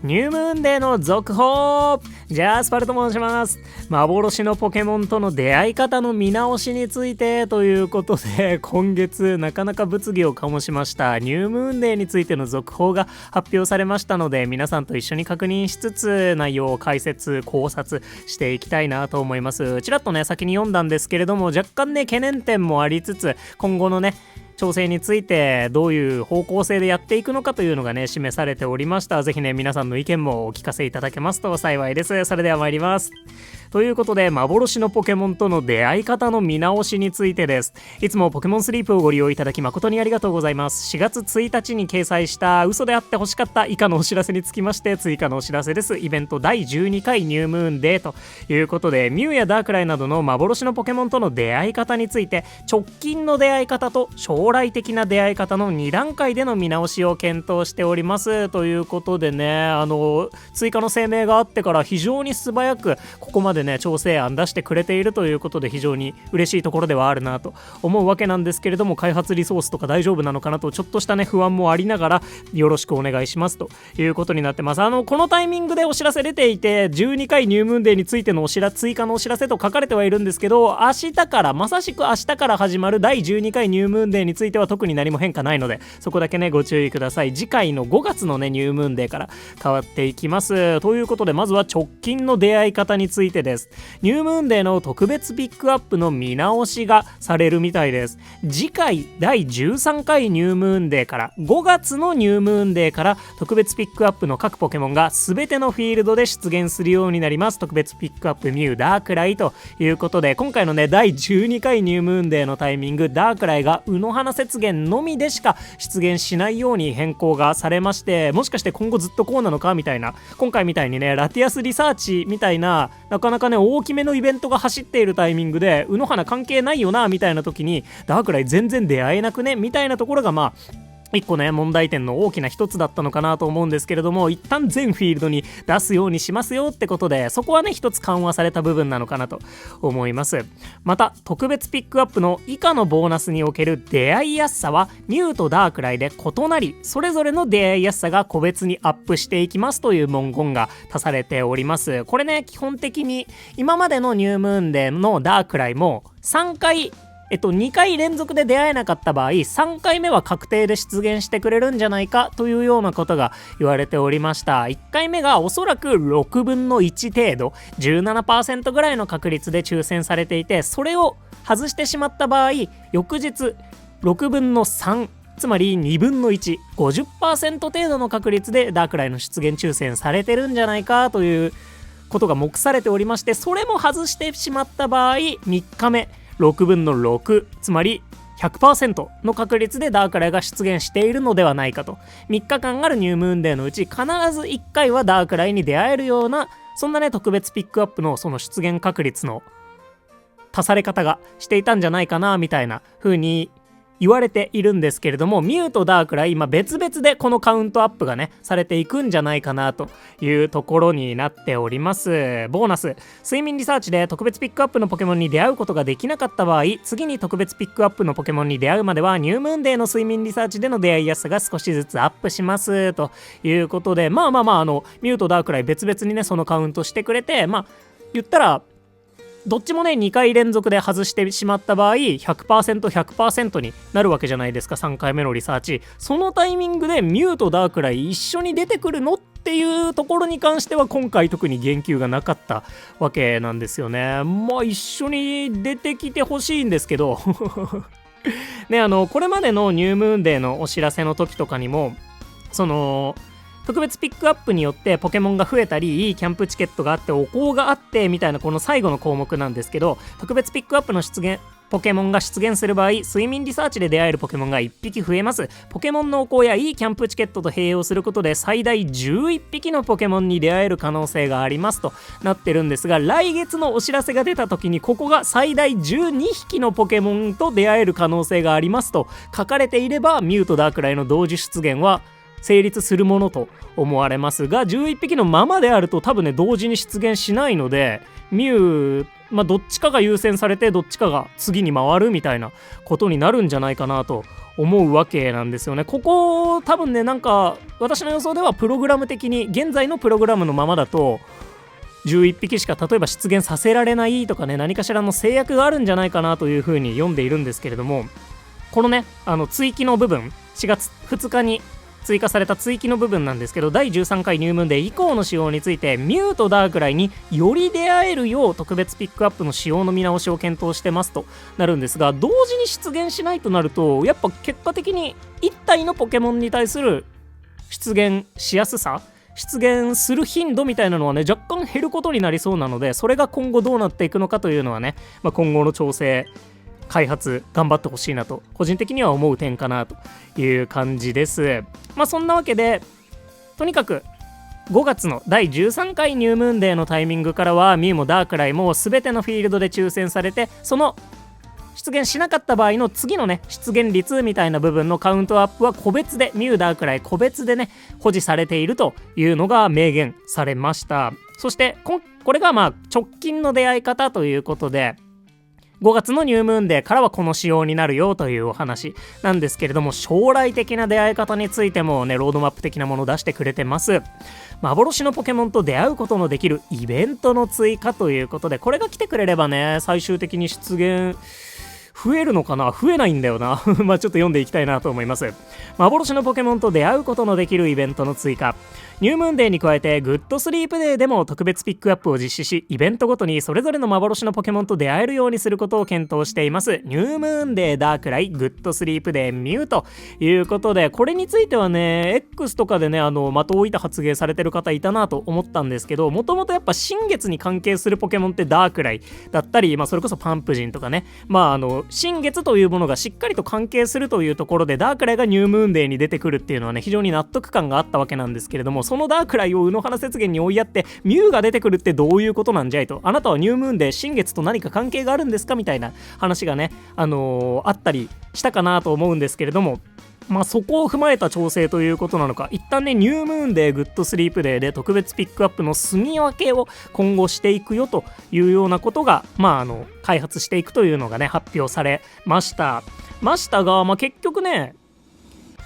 ニュームーンデーの続報。ジャスパルと申します。幻のポケモンとの出会い方の見直しについてということで、今月なかなか物議を醸しましたニュームーンデーについての続報が発表されましたので、皆さんと一緒に確認しつつ内容を解説考察していきたいなと思います。ちらっとね先に読んだんですけれども、若干ね懸念点もありつつ、今後のね調整についてどういう方向性でやっていくのかというのがね示されておりました。ぜひね皆さんの意見もお聞かせいただけますと幸いです。それでは参ります。ということで、幻のポケモンとの出会い方の見直しについてです。いつもポケモンスリープをご利用いただき誠にありがとうございます。4月1日に掲載した嘘であってほしかった以下のお知らせにつきまして追加のお知らせです。イベント第12回ニュームーンデーということで、ミュウやダークライなどの幻のポケモンとの出会い方について、直近の出会い方と将来的な出会い方の2段階での見直しを検討しておりますということでね、追加の声明があってから非常に素早くここまでね調整案出してくれているということで、非常に嬉しいところではあるなと思うわけなんですけれども、開発リソースとか大丈夫なのかなとちょっとしたね不安もありながら、よろしくお願いしますということになってます。このタイミングでお知らせ出ていて、12回ニュームーンデーについての追加のお知らせと書かれてはいるんですけど、明日からまさしく明日から始まる第12回ニュームーンデーについては特に何も変化ないので、そこだけねご注意ください。次回の5月のねニュームーンデーから変わっていきますということで、まずは直近の出会い方についてです。ニュームーンデーの特別ピックアップの見直しがされるみたいです。次回第13回ニュームーンデーから5月のニュームーンデーから特別ピックアップの各ポケモンが全てのフィールドで出現するようになります。特別ピックアップミュウ、ダークライということで、今回のね第12回ニュームーンデーのタイミング、ダークライが卯の花雪原のみでしか出現しないように変更がされまして、もしかして今後ずっとこうなのかみたいな、今回みたいにねラティアスリサーチみたいななかなかね大きめのイベントが走っているタイミングで卯の花関係ないよなみたいな時にダークライ全然出会えなくねみたいなところが一個ね問題点の大きな一つだったのかなと思うんですけれども、一旦全フィールドに出すようにしますよってことで、そこはね一つ緩和された部分なのかなと思います。また特別ピックアップの以下のボーナスにおける出会いやすさはミュウとダークライで異なり、それぞれの出会いやすさが個別にアップしていきますという文言が足されております。これね基本的に今までのニュームーンデーのダークライも3回2回連続で出会えなかった場合、3回目は確定で出現してくれるんじゃないかというようなことが言われておりました。1回目がおそらく6分の1程度 17% ぐらいの確率で抽選されていて、それを外してしまった場合、翌日6分の3、つまり2分の1、50% 程度の確率でダークライの出現抽選されてるんじゃないかということが目されておりまして、それも外してしまった場合、3日目6分の6、つまり 100% の確率でダークライが出現しているのではないかと。3日間あるニュームーンデーのうち必ず1回はダークライに出会えるような、そんなね特別ピックアップのその出現確率の足され方がしていたんじゃないかなみたいな風に言われているんですけれども、ミュウとダークライ今別々でこのカウントアップがねされていくんじゃないかなというところになっております。ボーナス、睡眠リサーチで特別ピックアップのポケモンに出会うことができなかった場合、次に特別ピックアップのポケモンに出会うまではニュームーンデーの睡眠リサーチでの出会いやすさが少しずつアップしますということで、ミュウとダークライ別々にねそのカウントしてくれて、言ったらどっちもね2回連続で外してしまった場合 100%100% になるわけじゃないですか。3回目のリサーチ、そのタイミングでミュウとダークライ一緒に出てくるのっていうところに関しては今回特に言及がなかったわけなんですよね。一緒に出てきてほしいんですけどね、これまでのニュームーンデーのお知らせの時とかにも、その特別ピックアップによってポケモンが増えたり、いいキャンプチケットがあってお香があってみたいな、この最後の項目なんですけど、特別ピックアップのポケモンが出現する場合、睡眠リサーチで出会えるポケモンが1匹増えます。ポケモンのお香やいいキャンプチケットと併用することで最大11匹のポケモンに出会える可能性がありますとなってるんですが、来月のお知らせが出た時にここが最大12匹のポケモンと出会える可能性がありますと書かれていれば、ミュウとダークライの同時出現は成立するものと思われますが、11匹のままであると多分ね同時に出現しないので、ミュウどっちかが優先されてどっちかが次に回るみたいなことになるんじゃないかなと思うわけなんですよね。ここ多分ね、なんか私の予想ではプログラム的に現在のプログラムのままだと11匹しか例えば出現させられないとかね、何かしらの制約があるんじゃないかなというふうに読んでいるんですけれども、このね追記の部分、4月2日に追加された追記の部分なんですけど、第13回ニュームーンデー以降の仕様についてミュウとダークライにより出会えるよう特別ピックアップの仕様の見直しを検討してますとなるんですが、同時に出現しないとなるとやっぱ結果的に1体のポケモンに対する出現しやすさ、出現する頻度みたいなのはね、若干減ることになりそうなので、それが今後どうなっていくのかというのはね、今後の調整開発頑張ってほしいなと個人的には思う点かなという感じです。そんなわけで、とにかく5月の第13回ニュームーンデーのタイミングからはミュウもダークライも全てのフィールドで抽選されて、その出現しなかった場合の次のね出現率みたいな部分のカウントアップは個別で、ミュウダークライ個別でね保持されているというのが明言されました。そしてこれが直近の出会い方ということで、5月のニュームーンデーからはこの仕様になるよというお話なんですけれども、将来的な出会い方についてもねロードマップ的なものを出してくれてます。幻のポケモンと出会うことのできるイベントの追加ということで、これが来てくれればね最終的に出現増えるのかな、増えないんだよなちょっと読んでいきたいなと思います。幻のポケモンと出会うことのできるイベントの追加、ニュームーンデーに加えてグッドスリープデーでも特別ピックアップを実施し、イベントごとにそれぞれの幻のポケモンと出会えるようにすることを検討しています。ニュームーンデーダークライ、グッドスリープデーミュウということで、これについてはね X とかでね的を置いた発言されてる方いたなと思ったんですけど、もともとやっぱ新月に関係するポケモンってダークライだったり、それこそパンプジンとかね、新月というものがしっかりと関係するというところでダークライがニュームーンデーに出てくるっていうのはね非常に納得感があったわけなんですけれども、そのダークライを宇野花雪原に追いやってミュウが出てくるってどういうことなんじゃいと、あなたはニュームーンデー新月と何か関係があるんですかみたいな話がねあったりしたかなと思うんですけれども、そこを踏まえた調整ということなのか、一旦ねニュームーンデーグッドスリープデーで特別ピックアップの住み分けを今後していくよというようなことが開発していくというのがね発表されましたが、結局ね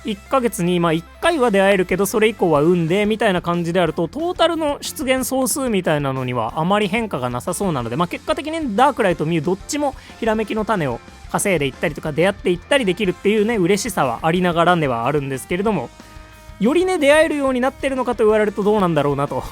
1ヶ月に1回は出会えるけどそれ以降は運でみたいな感じであると、トータルの出現総数みたいなのにはあまり変化がなさそうなので、結果的にダークライとミュウどっちもひらめきの種を稼いでいったりとか出会っていったりできるっていうね嬉しさはありながらではあるんですけれども、よりね出会えるようになってるのかと言われるとどうなんだろうなと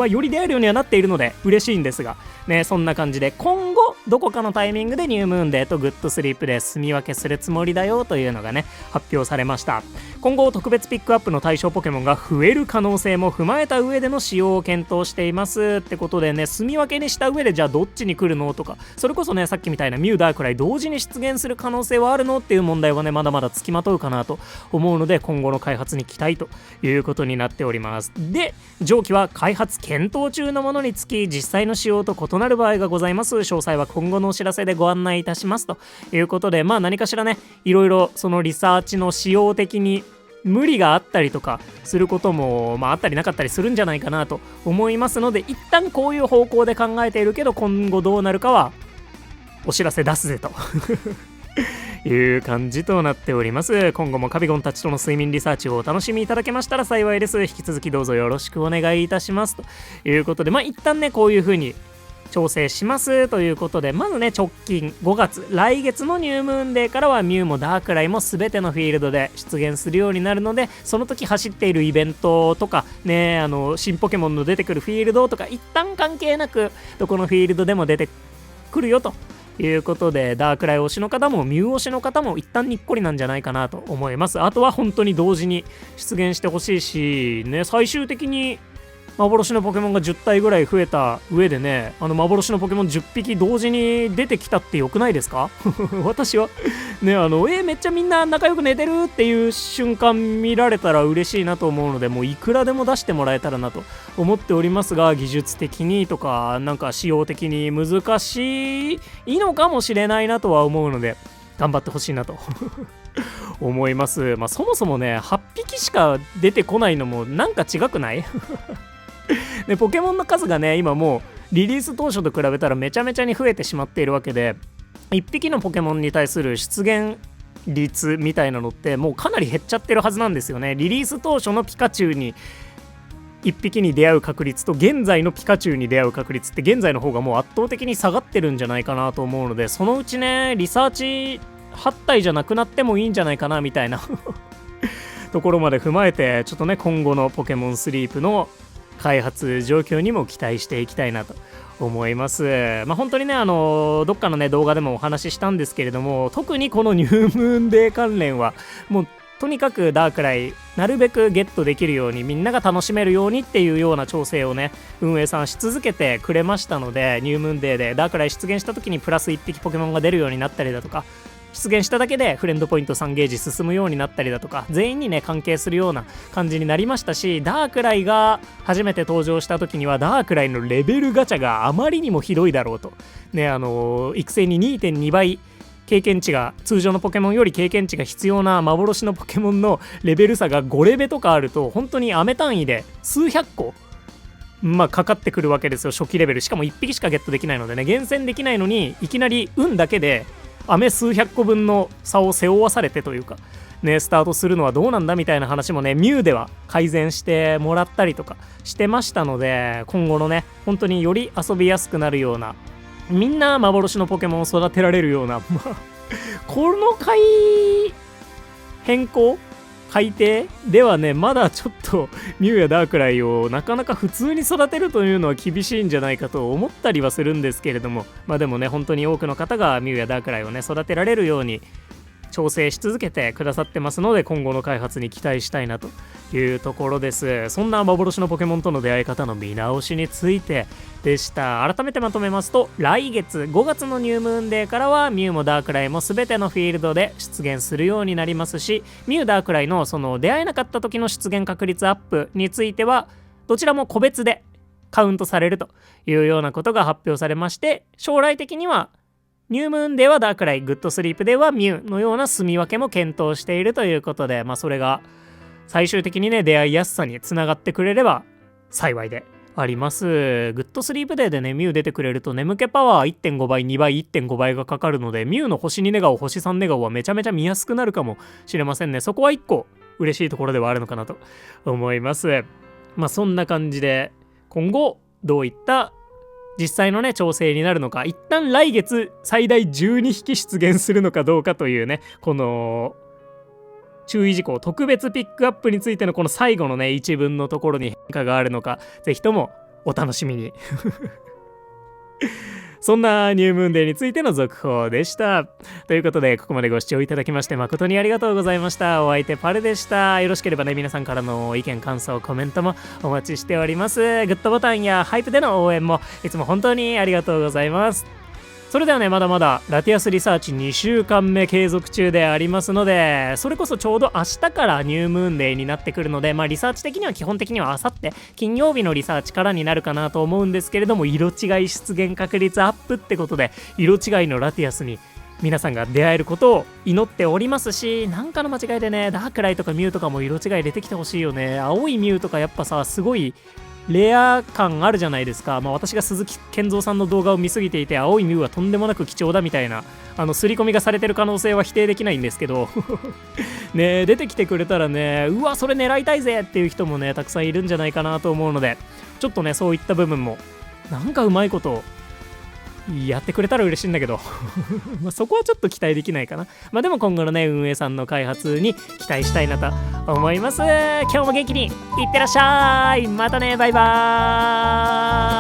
より出会えるようにはなっているので嬉しいんですがね、そんな感じで今後どこかのタイミングでニュームーンデーとグッドスリープで住み分けするつもりだよというのがね発表されました。今後特別ピックアップの対象ポケモンが増える可能性も踏まえた上での使用を検討していますってことでね、住み分けにした上でじゃあどっちに来るのとか、それこそねさっきみたいなミュウダークライ同時に出現する可能性はあるのっていう問題はねまだまだつきまとうかなと思うので、今後の開発に期待ということになっております。で、上記は開発検討中のものにつき実際の使用と異なる場合がございます。詳細は今後のお知らせでご案内いたしますということで、何かしらねいろいろそのリサーチの使用的に無理があったりとかすることもあったりなかったりするんじゃないかなと思いますので、一旦こういう方向で考えているけど今後どうなるかはお知らせ出すぜという感じとなっております。今後もカビゴンたちとの睡眠リサーチをお楽しみいただけましたら幸いです。引き続きどうぞよろしくお願いいたしますということで、一旦ねこういう風に調整しますということで、まずね直近5月来月のニュームーンデーからはミュウもダークライも全てのフィールドで出現するようになるので、その時走っているイベントとかね新ポケモンの出てくるフィールドとか一旦関係なくどこのフィールドでも出てくるよということで、ダークライ推しの方もミュウ推しの方も一旦にっこりなんじゃないかなと思います。あとは本当に同時に出現してほしいしね、最終的に幻のポケモンが10体ぐらい増えた上でね幻のポケモン10匹同時に出てきたってよくないですか私はねめっちゃみんな仲良く寝てるっていう瞬間見られたら嬉しいなと思うので、もういくらでも出してもらえたらなと思っておりますが、技術的にとかなんか仕様的に難しいのかもしれないなとは思うので頑張ってほしいなと思います。そもそもね8匹しか出てこないのもなんか違くないでポケモンの数がね今もリリース当初と比べたらめちゃめちゃに増えてしまっているわけで、1匹のポケモンに対する出現率みたいなのってもうかなり減っちゃってるはずなんですよね。リリース当初のピカチュウに1匹に出会う確率と現在のピカチュウに出会う確率って現在の方がもう圧倒的に下がってるんじゃないかなと思うので、そのうちねリサーチ8体じゃなくなってもいいんじゃないかなみたいなところまで踏まえて、ちょっとね今後のポケモンスリープの開発状況にも期待していきたいなと思います。本当にねどっかのね動画でもお話ししたんですけれども、特にこのニュームーンデー関連はもうとにかくダークライなるべくゲットできるように、みんなが楽しめるようにっていうような調整をね運営さんし続けてくれましたので、ニュームーンデーでダークライ出現した時にプラス1匹ポケモンが出るようになったりだとか、出現しただけでフレンドポイント3ゲージ進むようになったりだとか、全員にね関係するような感じになりましたし、ダークライが初めて登場した時にはダークライのレベルガチャがあまりにもひどいだろうとね、育成に 2.2 倍経験値が、通常のポケモンより経験値が必要な幻のポケモンのレベル差が5レベとかあると、本当にアメ単位で数百個かかってくるわけですよ、初期レベル。しかも1匹しかゲットできないのでね、厳選できないのにいきなり運だけで飴数百個分の差を背負わされてというかね、スタートするのはどうなんだみたいな話もねミュウでは改善してもらったりとかしてましたので、今後のね本当により遊びやすくなるような、みんな幻のポケモンを育てられるようなこの改定ではねまだちょっとミュウやダークライをなかなか普通に育てるというのは厳しいんじゃないかと思ったりはするんですけれども、でもね本当に多くの方がミュウやダークライをね育てられるように調整し続けてくださってますので、今後の開発に期待したいなというところです。そんな幻のポケモンとの出会い方の見直しについてでした。改めてまとめますと、来月5月のニュームーンデーからはミュウもダークライも全てのフィールドで出現するようになりますし、ミュウダークライのその出会えなかった時の出現確率アップについてはどちらも個別でカウントされるというようなことが発表されまして、将来的にはニュームーンではダークライ、グッドスリープではミュウのような住み分けも検討しているということで、それが最終的にね出会いやすさにつながってくれれば幸いであります。グッドスリープデーでねミュウ出てくれると眠気パワー 1.5 倍2倍 1.5 倍がかかるので、ミュウの星2寝顔星3寝顔はめちゃめちゃ見やすくなるかもしれませんね。そこは1個嬉しいところではあるのかなと思います。そんな感じで今後どういった実際のね調整になるのか、一旦来月最大12匹出現するのかどうかというね、この注意事項、特別ピックアップについてのこの最後のね一文のところに変化があるのか、ぜひともお楽しみにそんなニュームーンデーについての続報でした。ということでここまでご視聴いただきまして誠にありがとうございました。お相手パルでした。よろしければね皆さんからの意見感想コメントもお待ちしております。グッドボタンやハイプでの応援もいつも本当にありがとうございます。それではねまだまだラティアスリサーチ2週間目継続中でありますので、それこそちょうど明日からニュームーンデーになってくるので、リサーチ的には基本的には明後日金曜日のリサーチからになるかなと思うんですけれども、色違い出現確率アップってことで色違いのラティアスに皆さんが出会えることを祈っておりますし、なんかの間違いでねダークライとかミュウとかも色違い出てきてほしいよね。青いミュウとかやっぱさすごいレア感あるじゃないですか。私が鈴木健三さんの動画を見すぎていて、青いミュウはとんでもなく貴重だみたいな刷り込みがされてる可能性は否定できないんですけどね、出てきてくれたらね、うわそれ狙いたいぜっていう人もねたくさんいるんじゃないかなと思うので、ちょっとねそういった部分もなんかうまいことやってくれたら嬉しいんだけどそこはちょっと期待できないかな。でも今後のね運営さんの開発に期待したいなと思います。今日も元気にいってらっしゃい。またね、バイバーイ。